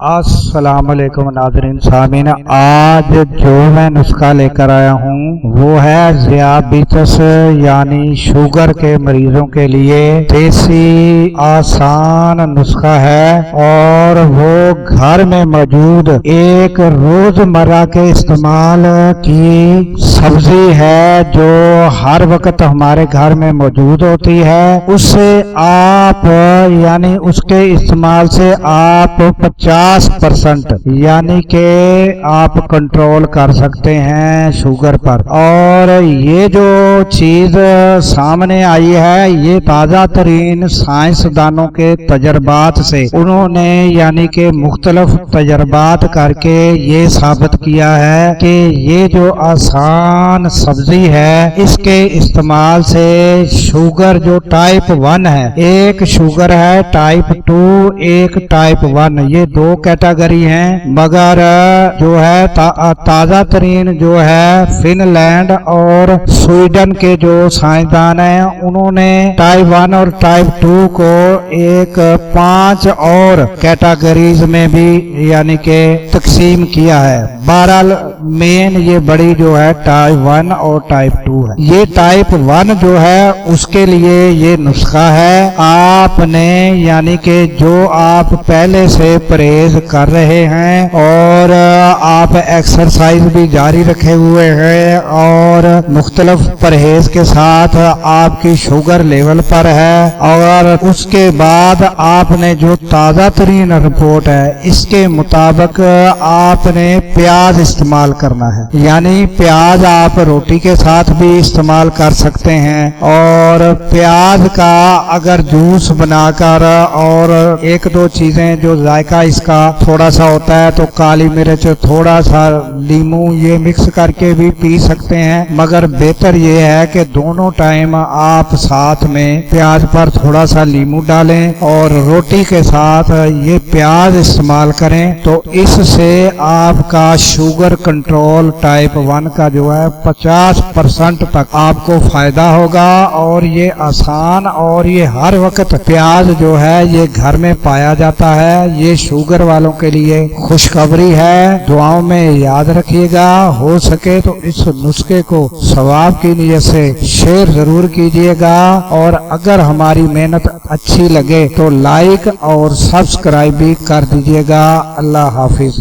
السلام علیکم ناظرین سامعین، آج جو میں نسخہ لے کر آیا ہوں وہ ہے ذیابیطس یعنی شوگر کے مریضوں کے لیے دیسی آسان نسخہ ہے، اور وہ گھر میں موجود ایک روزمرہ کے استعمال کی سبزی ہے جو ہر وقت ہمارے گھر میں موجود ہوتی ہے۔ اس سے آپ یعنی اس کے استعمال سے آپ 50% یعنی کہ آپ کنٹرول کر سکتے ہیں شوگر پر۔ اور یہ جو چیز سامنے آئی ہے یہ تازہ ترین سائنسدانوں کے تجربات سے، انہوں نے یعنی کہ مختلف تجربات کر کے یہ ثابت کیا ہے کہ یہ جو آسان سبزی ہے اس کے استعمال سے شوگر جو ٹائپ 1 ہے، ایک شوگر ہے ٹائپ 2، ایک ٹائپ 1، یہ دو کیٹیگری ہیں، مگر جو ہے تازہ ترین جو ہے فن لینڈ اور سویڈن کے جو سائنسدان ہیں انہوں نے ٹائپ 1 اور ٹائپ 2 کو ایک 5 اور کیٹیگریز میں بھی یعنی کہ تقسیم کیا ہے۔ بہرحال مین یہ بڑی جو ہے ٹائپ 1 اور ٹائپ 2 ہے۔ یہ ٹائپ 1 جو ہے اس کے لیے یہ نسخہ ہے، آپ نے یعنی کہ جو آپ پہلے سے پرہیز کر رہے ہیں اور آپ ایکسرسائز بھی جاری رکھے ہوئے ہیں اور مختلف پرہیز کے ساتھ آپ کی شوگر لیول پر ہے، اور اس کے بعد آپ نے جو تازہ ترین رپورٹ ہے اس کے مطابق آپ نے پیاز استعمال کرنا ہے، یعنی پیاز آپ روٹی کے ساتھ بھی استعمال کر سکتے ہیں، اور پیاز کا اگر جوس بنا کر اور ایک دو چیزیں جو ذائقہ اس کا تھوڑا سا ہوتا ہے تو کالی مرچ تھوڑا سا لیمو یہ مکس کر کے بھی پی سکتے ہیں، مگر بہتر یہ ہے کہ دونوں ٹائم آپ ساتھ میں پیاز پر تھوڑا سا لیمو ڈالیں اور روٹی کے ساتھ یہ پیاز استعمال کریں، تو اس سے آپ کا شوگر کنٹرول ٹائپ 1 کا جو ہے 50% تک آپ کو فائدہ ہوگا۔ اور یہ آسان اور یہ ہر وقت پیاز جو ہے یہ گھر میں پایا جاتا ہے، یہ شوگر والوں کے لیے خوشخبری ہے۔ دعاؤں میں یاد رکھیے گا، ہو سکے تو اس نسخے کو ثواب کی نیت سے شیئر ضرور کیجیے گا، اور اگر ہماری محنت اچھی لگے تو لائک اور سبسکرائب بھی کر دیجیے گا۔ اللہ حافظ۔